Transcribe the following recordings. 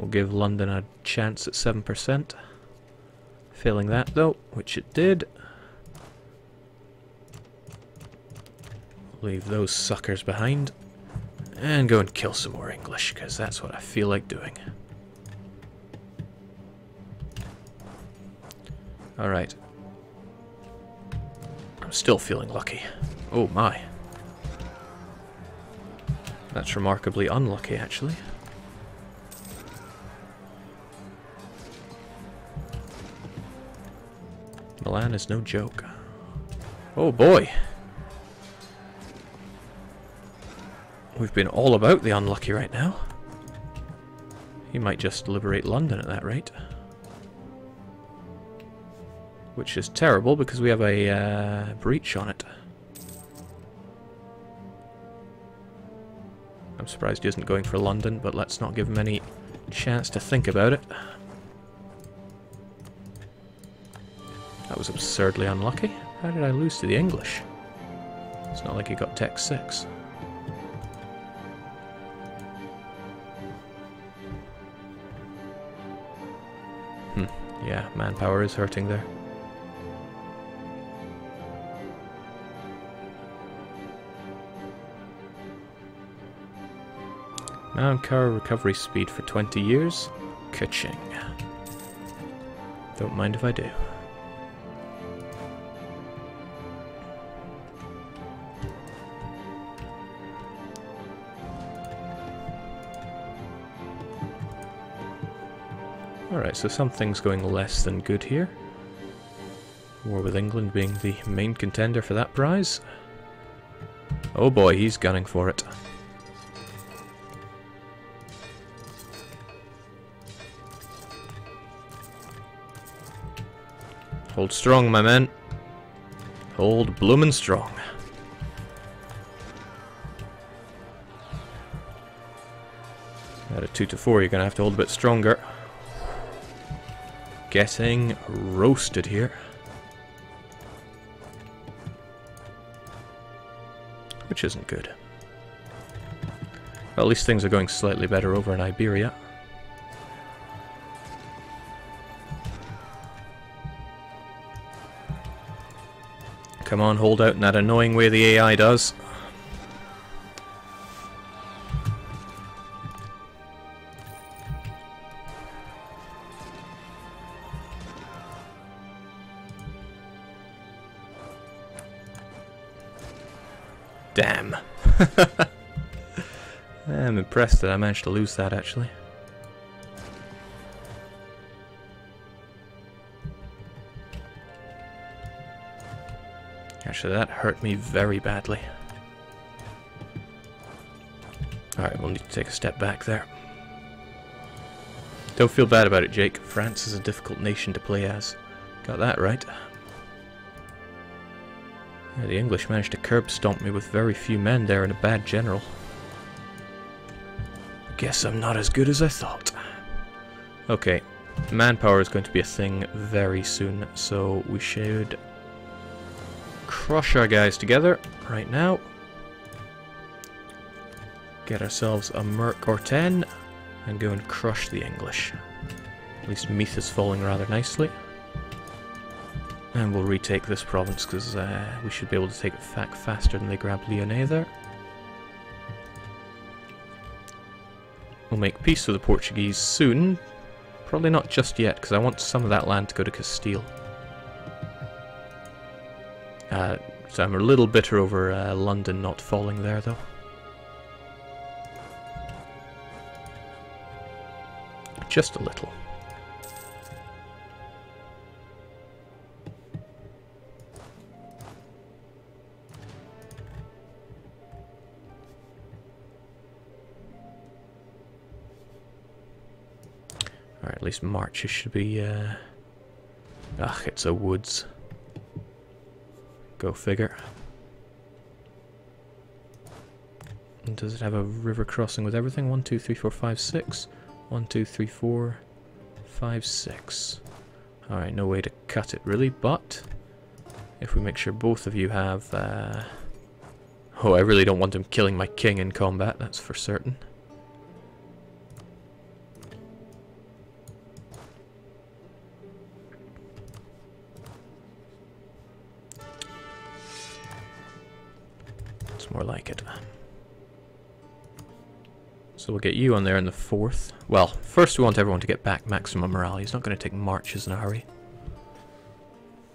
We'll give London a chance at 7%. Failing that though, which it did. Leave those suckers behind. And go and kill some more English, because that's what I feel like doing. Alright. I'm still feeling lucky. Oh my. That's remarkably unlucky, actually. Milan is no joke. Oh boy! We've been all about the unlucky right now. He might just liberate London at that rate. Which is terrible because we have a breach on it. I'm surprised he isn't going for London, but let's not give him any chance to think about it. That was absurdly unlucky. How did I lose to the English? It's not like he got Tech 6. Yeah, manpower is hurting there. Manpower recovery speed for 20 years. Ka-ching. Don't mind if I do. Alright, so something's going less than good here. War with England being the main contender for that prize. Oh boy, he's gunning for it. Hold strong, my men. Hold bloomin' strong. At a 2 to 4, you're gonna have to hold a bit stronger. Getting roasted here. Which isn't good. Well, at least things are going slightly better over in Iberia. Come on, hold out in that annoying way the AI does. Damn. I'm impressed that I managed to lose that, actually. Actually, that hurt me very badly. Alright, we'll need to take a step back there. Don't feel bad about it, Jake. France is a difficult nation to play as. Got that right. Yeah, the English managed to curb stomp me with very few men there and a bad general. Guess I'm not as good as I thought. Okay, manpower is going to be a thing very soon, so we should crush our guys together right now. Get ourselves a merc or 10 and go and crush the English. At least Meath is falling rather nicely. And we'll retake this province because we should be able to take it back faster than they grab Lyonnais there. We'll make peace with the Portuguese soon. Probably not just yet, because I want some of that land to go to Castile. So I'm a little bitter over London not falling there, though. Just a little. Alright, at least marches should be, ugh, it's a woods. Go figure. And does it have a river crossing with everything? 1, 2, 3, 4, 5, 6. 1, 2, 3, 4, 5, 6. Alright, no way to cut it really, but if we make sure both of you have, oh, I really don't want him killing my king in combat, that's for certain. That's more like it. So we'll get you on there in the 4th. Well, first we want everyone to get back maximum morale. He's not going to take marches in a hurry.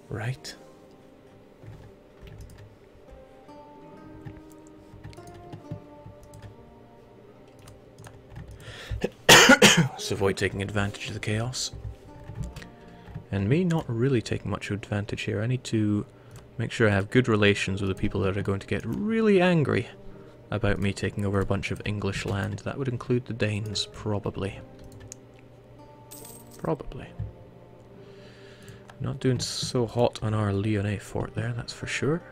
Right. Let's avoid taking advantage of the chaos. And me not really taking much advantage here. I need to make sure I have good relations with the people that are going to get really angry about me taking over a bunch of English land. That would include the Danes, probably. Probably. Not doing so hot on our Lyonnais fort there, that's for sure.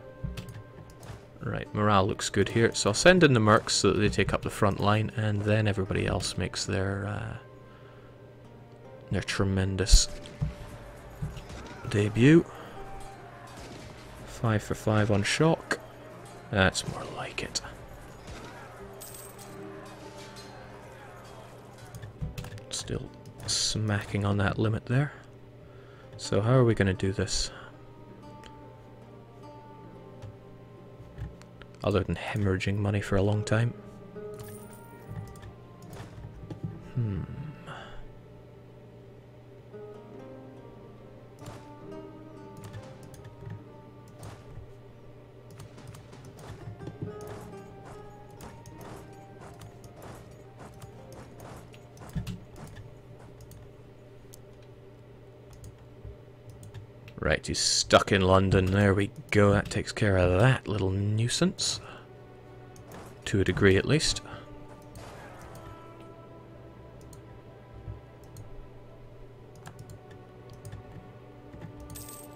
Right, morale looks good here. So I'll send in the mercs so that they take up the front line, and then everybody else makes their tremendous debut. 5 for 5 on shock. That's more like it. Still smacking on that limit there. So how are we going to do this? Other than hemorrhaging money for a long time. Right, he's stuck in London. There we go. That takes care of that little nuisance. To a degree, at least.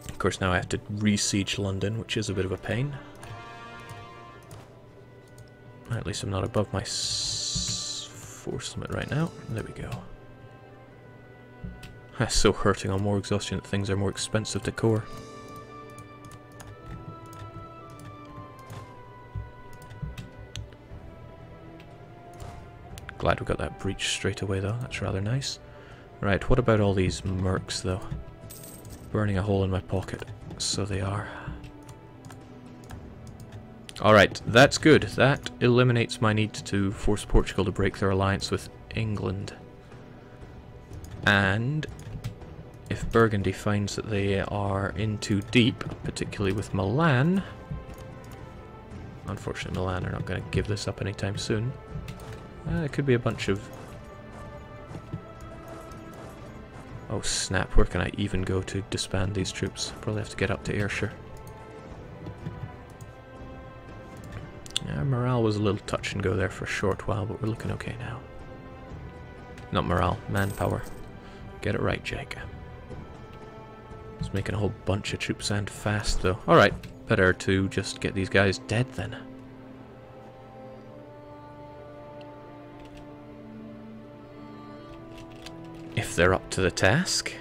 Of course, now I have to re-siege London, which is a bit of a pain. At least I'm not above my force limit right now. There we go. That's so hurting on more exhaustion that things are more expensive to core. Glad we got that breach straight away though, that's rather nice. Right, what about all these mercs though? Burning a hole in my pocket. So they are. Alright, that's good. That eliminates my need to force Portugal to break their alliance with England. And if Burgundy finds that they are in too deep, particularly with Milan, unfortunately Milan are not going to give this up anytime soon. It could be a bunch of... Oh snap, where can I even go to disband these troops? Probably have to get up to Ayrshire. Yeah, morale was a little touch and go there for a short while, but we're looking okay now. Not morale, manpower. Get it right, Jake. It's making a whole bunch of troops and fast, though. Alright, better to just get these guys dead, then. If they're up to the task.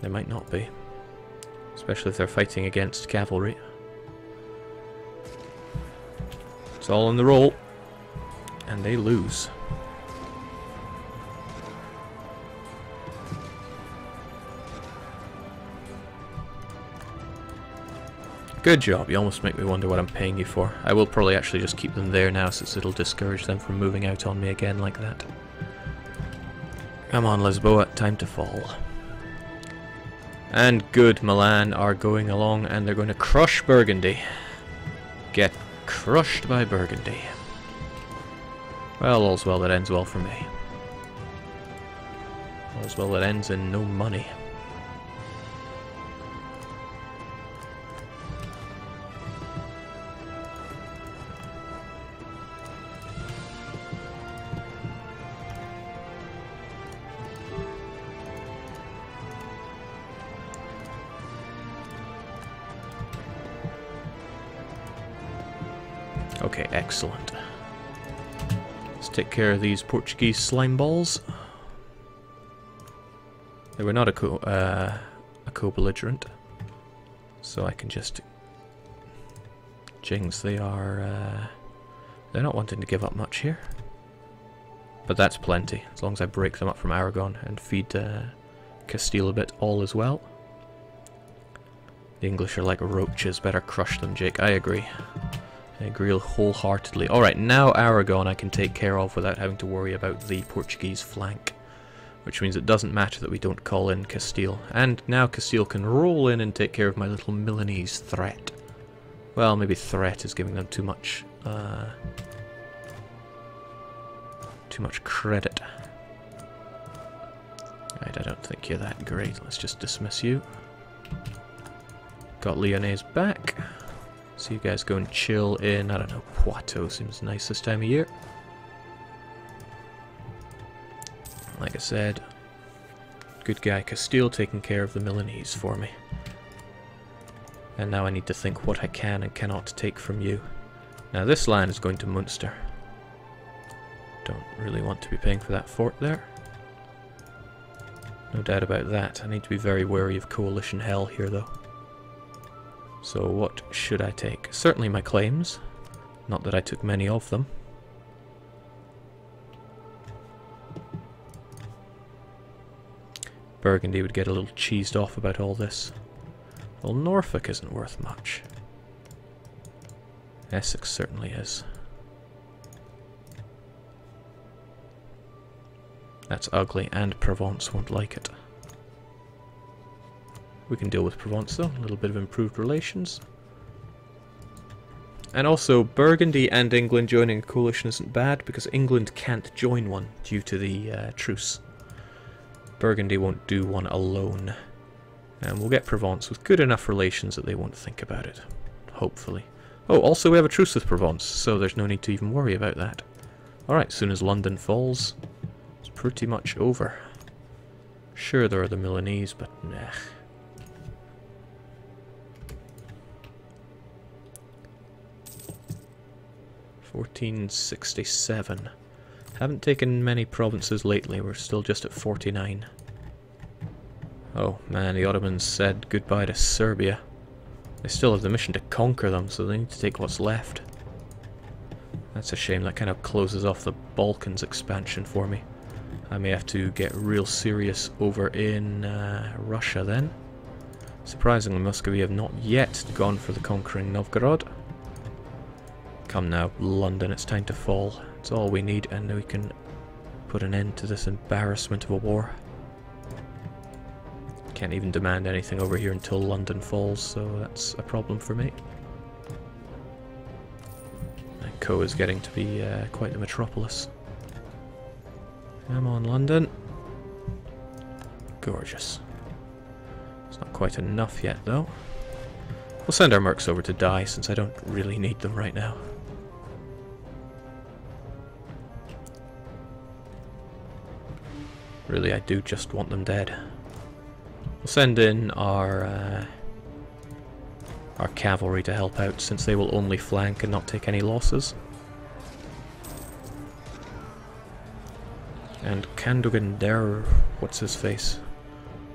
They might not be. Especially if they're fighting against cavalry. It's all in the roll. And they lose. Good job, you almost make me wonder what I'm paying you for. I will probably actually just keep them there now since it'll discourage them from moving out on me again like that. Come on, Lisboa, time to fall. And good, Milan are going along and they're going to crush Burgundy. Get crushed by Burgundy. Well, all's well that ends well for me. All's well that ends in no money. Okay, excellent. Let's take care of these Portuguese slime balls. They were not a co-belligerent, so I can just... Jings, they are... they're not wanting to give up much here. But that's plenty, as long as I break them up from Aragon and feed Castile a bit all as well. The English are like roaches, better crush them, Jake. I agree. I agree wholeheartedly. Alright, now Aragon I can take care of without having to worry about the Portuguese flank. Which means it doesn't matter that we don't call in Castile. And now Castile can roll in and take care of my little Milanese threat. Well, maybe threat is giving them too much credit. Right, I don't think you're that great. Let's just dismiss you. Got Lyonnais back. So you guys go and chill in, I don't know, Poitou seems nice this time of year. Like I said, good guy Castile taking care of the Milanese for me. And now I need to think what I can and cannot take from you. Now this line is going to Munster. Don't really want to be paying for that fort there. No doubt about that. I need to be very wary of coalition hell here though. So what should I take? Certainly my claims. Not that I took many of them. Burgundy would get a little cheesed off about all this. Well, Norfolk isn't worth much. Essex certainly is. That's ugly, and Provence won't like it. We can deal with Provence though, a little bit of improved relations. And also, Burgundy and England joining a coalition isn't bad, because England can't join one due to the truce. Burgundy won't do one alone. And we'll get Provence with good enough relations that they won't think about it. Hopefully. Oh, also we have a truce with Provence, so there's no need to even worry about that. Alright, soon as London falls, it's pretty much over. Sure, there are the Milanese, but nah. $1467. Haven't taken many provinces lately, we're still just at 49. Oh man, the Ottomans said goodbye to Serbia. They still have the mission to conquer them, so they need to take what's left. That's a shame, that kind of closes off the Balkans expansion for me. I may have to get real serious over in Russia then. Surprisingly, Muscovy have not yet gone for the conquering Novgorod. Come now, London, it's time to fall. It's all we need, and we can put an end to this embarrassment of a war. Can't even demand anything over here until London falls, so that's a problem for me. And Co is getting to be quite the metropolis. Come on, London. Gorgeous. It's not quite enough yet, though. We'll send our mercs over to die, since I don't really need them right now. Really, I do just want them dead. We'll send in our cavalry to help out, since they will only flank and not take any losses. And Candogan there, what's his face?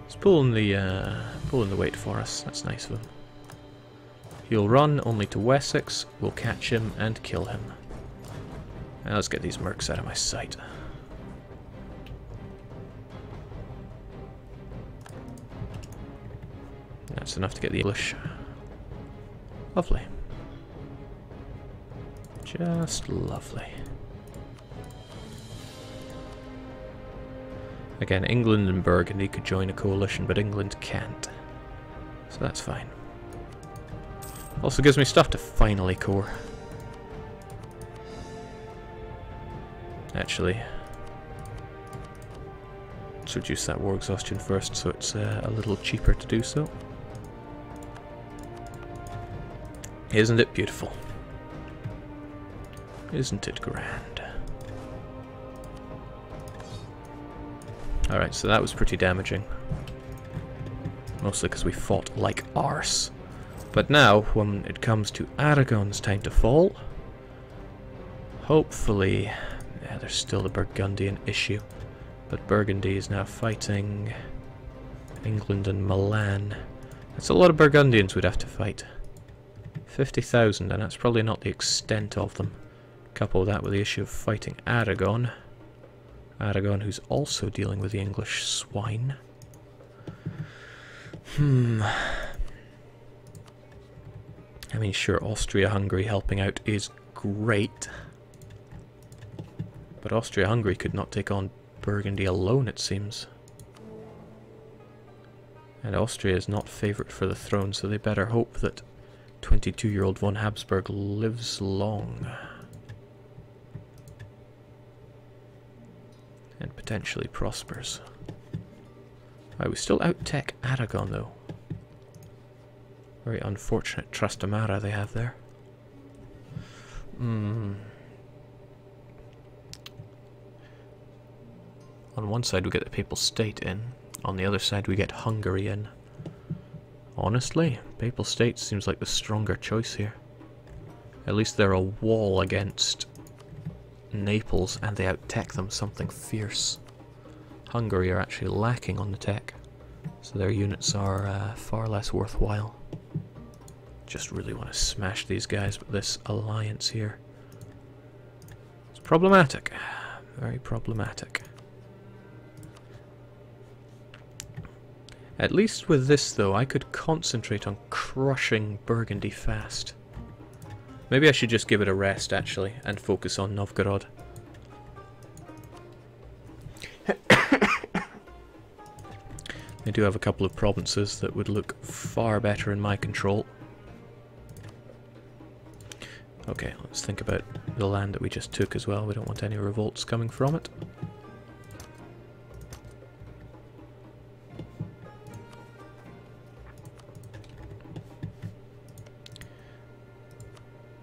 He's pulling the weight for us. That's nice of him. He'll run only to Wessex. We'll catch him and kill him. Now let's get these mercs out of my sight. That's enough to get the English. Lovely. Just lovely. Again, England and Burgundy could join a coalition, but England can't. So that's fine. Also gives me stuff to finally core. Actually, let's reduce that war exhaustion first, so it's a little cheaper to do so. Isn't it beautiful? Isn't it grand? Alright, so that was pretty damaging. Mostly because we fought like arse. But now, when it comes to Aragon's time to fall, hopefully... Yeah, there's still the Burgundian issue. But Burgundy is now fighting England and Milan. That's a lot of Burgundians we'd have to fight. 50,000, and that's probably not the extent of them. Couple that with the issue of fighting Aragon. Aragon, who's also dealing with the English swine. I mean, sure, Austria-Hungary helping out is great. But Austria-Hungary could not take on Burgundy alone, it seems. And Austria is not favourite for the throne, so they better hope that 22-year-old von Habsburg lives long. And potentially prospers. Right, we still out-tech Aragon, though. Very unfortunate Trastamara they have there. On one side we get the Papal State in, on the other side we get Hungary in. Honestly, Papal State seems like the stronger choice here. At least they're a wall against Naples and they out-tech them something fierce. Hungary are actually lacking on the tech, so their units are far less worthwhile. Just really want to smash these guys, but this alliance here is problematic. Very problematic. At least with this, though, I could concentrate on crushing Burgundy fast. Maybe I should just give it a rest, actually, and focus on Novgorod. They do have a couple of provinces that would look far better in my control. Okay, let's think about the land that we just took as well. We don't want any revolts coming from it.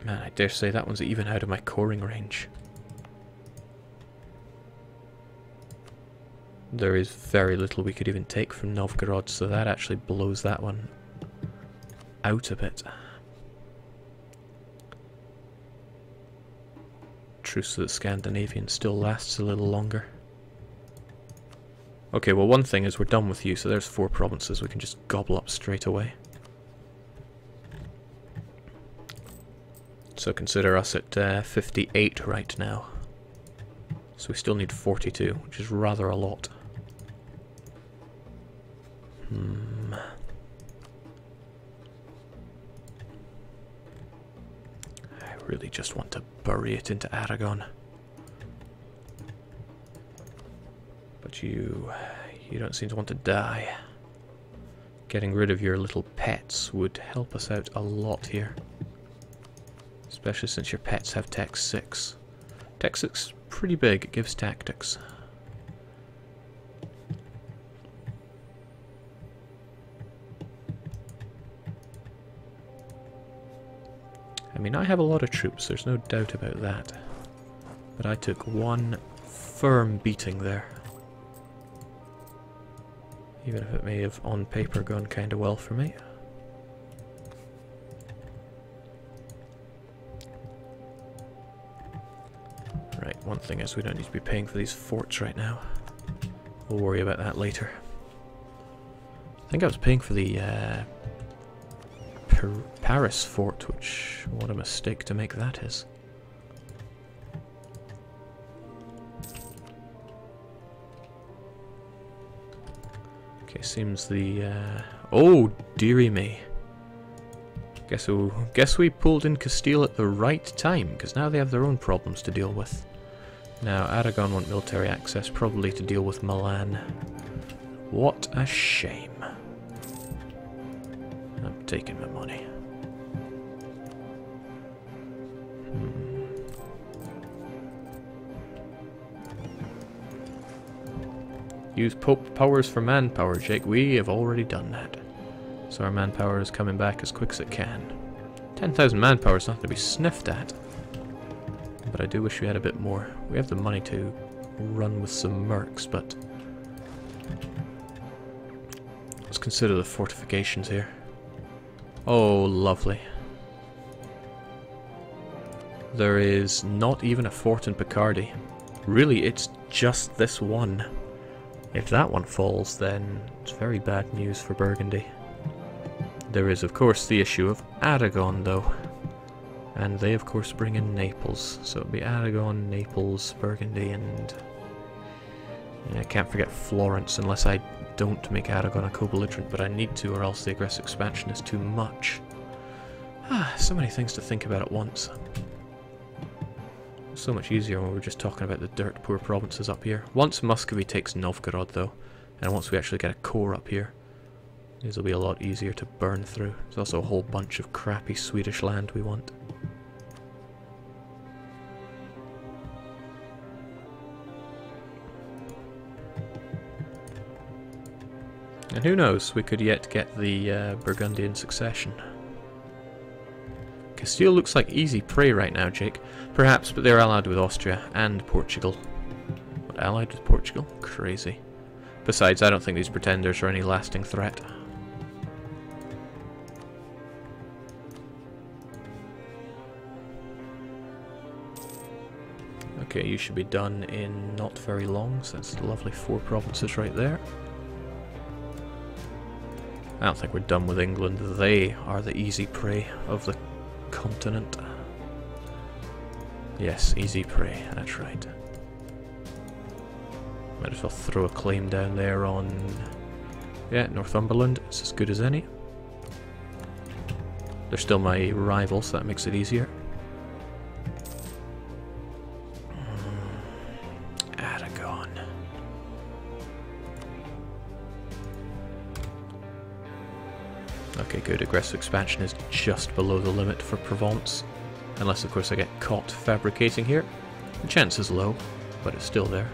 Man, I dare say that one's even out of my coring range. There is very little we could even take from Novgorod, so that actually blows that one out a bit. Truce to the Scandinavian still lasts a little longer. Okay, well, one thing is we're done with you, so there's 4 provinces we can just gobble up straight away. So consider us at 58 right now. So we still need 42, which is rather a lot. I really just want to bury it into Aragon. But you don't seem to want to die. Getting rid of your little pets would help us out a lot here. Especially since your pets have Tech 6. Tech 6 is pretty big, it gives tactics. I mean, I have a lot of troops, there's no doubt about that. But I took one firm beating there. Even if it may have, on paper, gone kind of well for me. Right, one thing is we don't need to be paying for these forts right now. We'll worry about that later. I think I was paying for the Paris fort, which, what a mistake to make that is. Okay, seems the oh dearie me. Guess we pulled in Castile at the right time, because now they have their own problems to deal with. Now, Aragon want military access, probably to deal with Milan. What a shame. I'm taking my money. Use Pope powers for manpower, Jake. We have already done that. So our manpower is coming back as quick as it can. 10,000 manpower is nothing to be sniffed at. But I do wish we had a bit more. We have the money to run with some mercs, but let's consider the fortifications here. Oh, lovely. There is not even a fort in Picardy. Really, it's just this one. If that one falls, then it's very bad news for Burgundy. There is, of course, the issue of Aragon, though. And they, of course, bring in Naples. So it'll be Aragon, Naples, Burgundy, and I can't forget Florence unless I don't make Aragon a co-belligerent, but I need to, or else the aggressive expansion is too much. So many things to think about at once. So much easier when we're just talking about the dirt poor provinces up here. Once Muscovy takes Novgorod though, and once we actually get a core up here, these will be a lot easier to burn through. There's also a whole bunch of crappy Swedish land we want. And who knows, we could yet get the Burgundian succession. Castile looks like easy prey right now, Jake. Perhaps, but they're allied with Austria and Portugal. What, allied with Portugal? Crazy. Besides, I don't think these pretenders are any lasting threat. Okay, you should be done in not very long, so that's lovely 4 provinces right there. I don't think we're done with England. They are the easy prey of the continent. Yes, easy prey, that's right. Might as well throw a claim down there on... yeah, Northumberland. It's as good as any. They're still my rivals, so that makes it easier. Aragon. Okay, good. Aggressive expansion is just below the limit for Provence. Unless, of course, I get caught fabricating here. The chance is low, but it's still there.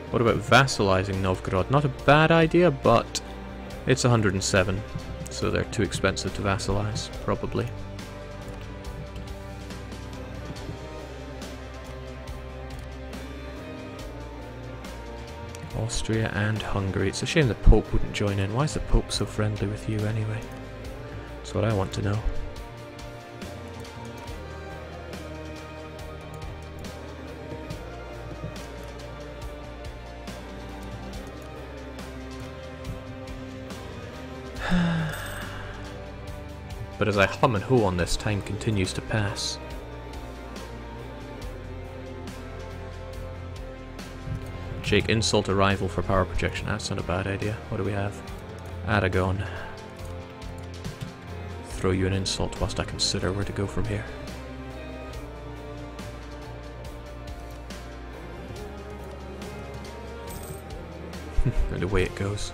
What about vassalizing Novgorod? Not a bad idea, but it's 107, so they're too expensive to vassalize, probably. Austria and Hungary. It's a shame the Pope wouldn't join in. Why is the Pope so friendly with you anyway? That's what I want to know. But as I hum and ho on this, time continues to pass. Jake, insult a rival for power projection. That's not a bad idea. What do we have? Aragon. Throw you an insult whilst I consider where to go from here. And away it goes.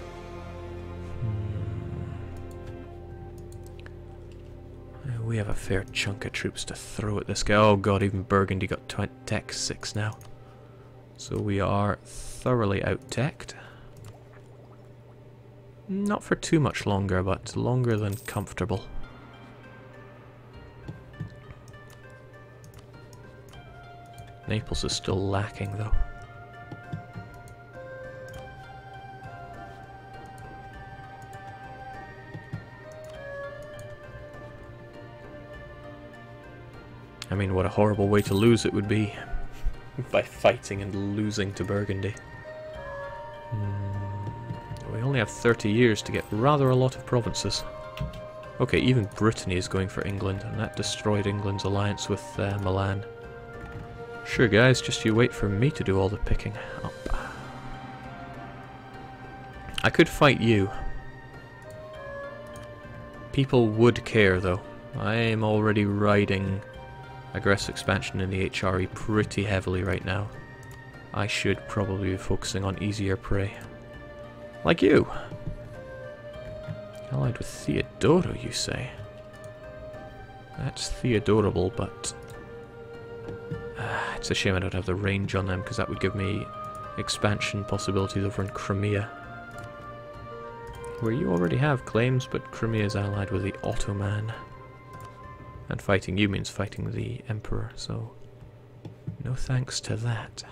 We have a fair chunk of troops to throw at this guy. Oh god, even Burgundy got tech 6 now. So we are thoroughly out-teched. Not for too much longer, but longer than comfortable. Naples is still lacking, though. I mean, what a horrible way to lose it would be. By fighting and losing to Burgundy. We only have 30 years to get rather a lot of provinces. Okay, even Brittany is going for England, and that destroyed England's alliance with Milan. Sure guys, just you wait for me to do all the picking up. I could fight you. People would care though. I am already riding aggressive expansion in the HRE pretty heavily right now. I should probably be focusing on easier prey. Like you! Allied with Theodoro, you say? That's Theodorable, but... it's a shame I don't have the range on them, because that would give me expansion possibilities over in Crimea. Where you already have claims, but Crimea is allied with the Ottoman. And fighting you means fighting the Emperor, so no thanks to that.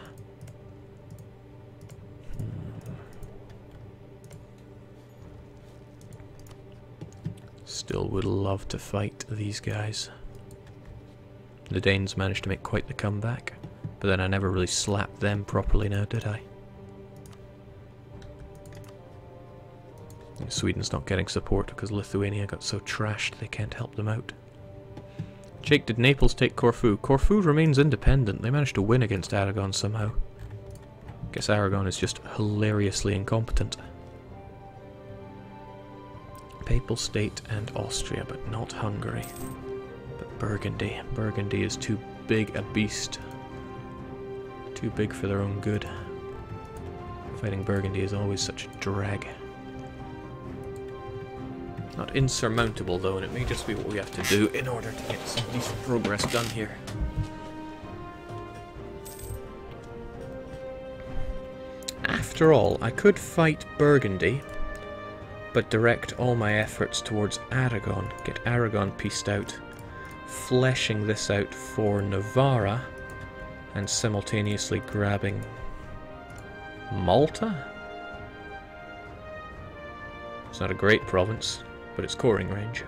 Still would love to fight these guys. The Danes managed to make quite the comeback, but then I never really slapped them properly now, did I? Sweden's not getting support because Lithuania got so trashed they can't help them out. Jake, did Naples take Corfu? Corfu remains independent. They managed to win against Aragon somehow. Guess Aragon is just hilariously incompetent. Papal State and Austria, but not Hungary. But Burgundy. Burgundy is too big a beast. Too big for their own good. Fighting Burgundy is always such a drag. Not insurmountable though, and it may just be what we have to do in order to get some decent progress done here. After all, I could fight Burgundy, but direct all my efforts towards Aragon, get Aragon pieced out, fleshing this out for Navarra, and simultaneously grabbing Malta? It's not a great province, but it's coring range.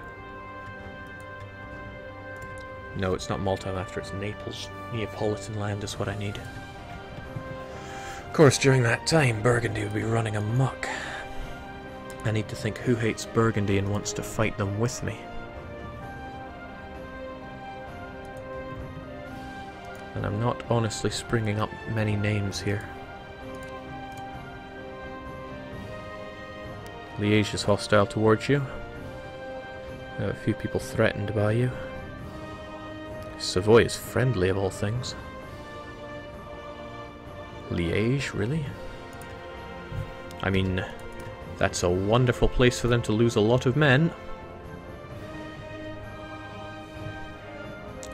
No, it's not Malta I'm after, it's Naples. Neapolitan land is what I need. Of course, during that time, Burgundy would be running amok. I need to think who hates Burgundy and wants to fight them with me. And I'm not honestly springing up many names here. Liège is hostile towards you. A few people threatened by you. Savoy is friendly of all things. Liège, really? I mean, that's a wonderful place for them to lose a lot of men.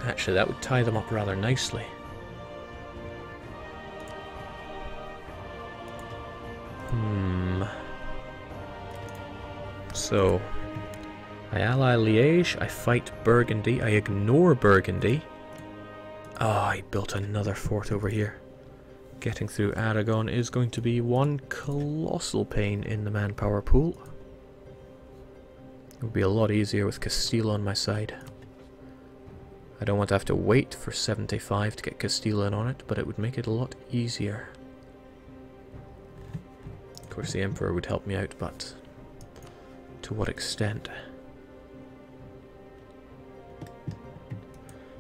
Actually, that would tie them up rather nicely. So, I ally Liège, I fight Burgundy, I ignore Burgundy. Oh, I built another fort over here. Getting through Aragon is going to be one colossal pain in the manpower pool. It would be a lot easier with Castile on my side. I don't want to have to wait for 75 to get Castile in on it, but it would make it a lot easier. Of course the Emperor would help me out, but to what extent?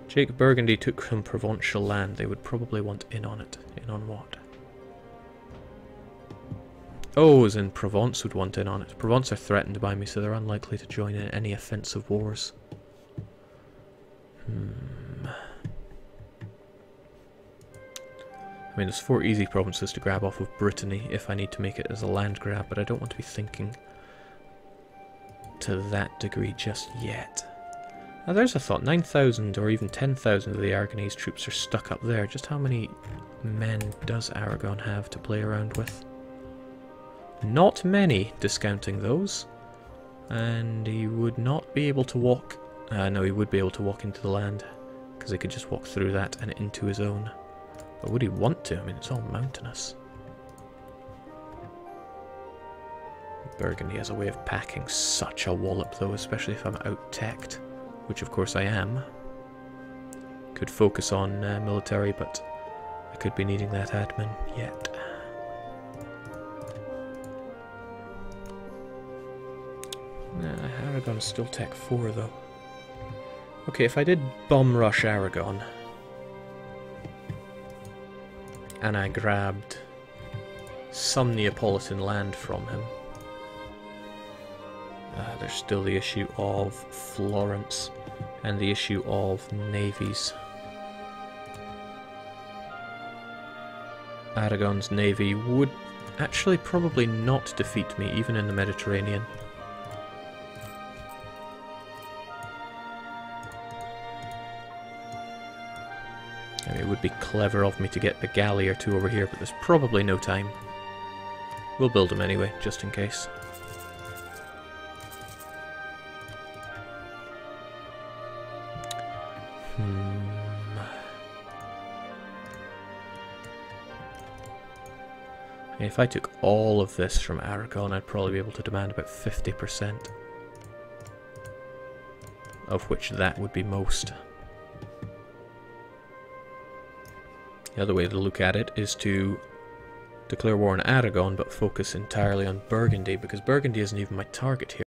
Jake, Burgundy took some Provençal land. They would probably want in on it. In on what? Oh, as in Provence would want in on it. Provence are threatened by me, so they're unlikely to join in any offensive wars. I mean, there's 4 easy provinces to grab off of Brittany if I need to make it as a land grab, but I don't want to be thinking to that degree just yet. Now there's a thought, 9,000 or even 10,000 of the Aragonese troops are stuck up there. Just how many men does Aragon have to play around with? Not many, discounting those. And he would not be able to walk... no, he would be able to walk into the land, because he could just walk through that and into his own. But would he want to? I mean, it's all mountainous. Burgundy has a way of packing such a wallop though, especially if I'm out-teched, which of course I am. Could focus on military, but I could be needing that admin yet. Aragon's still Tech 4 though. Okay, if I did bomb rush Aragon, and I grabbed some Neapolitan land from him, there's still the issue of Florence and the issue of navies. Aragon's navy would actually probably not defeat me, even in the Mediterranean. I mean, it would be clever of me to get a galley or 2 over here, but there's probably no time. We'll build them anyway, just in case. If I took all of this from Aragon, I'd probably be able to demand about 50%. Of which that would be most. The other way to look at it is to declare war on Aragon, but focus entirely on Burgundy, because Burgundy isn't even my target here.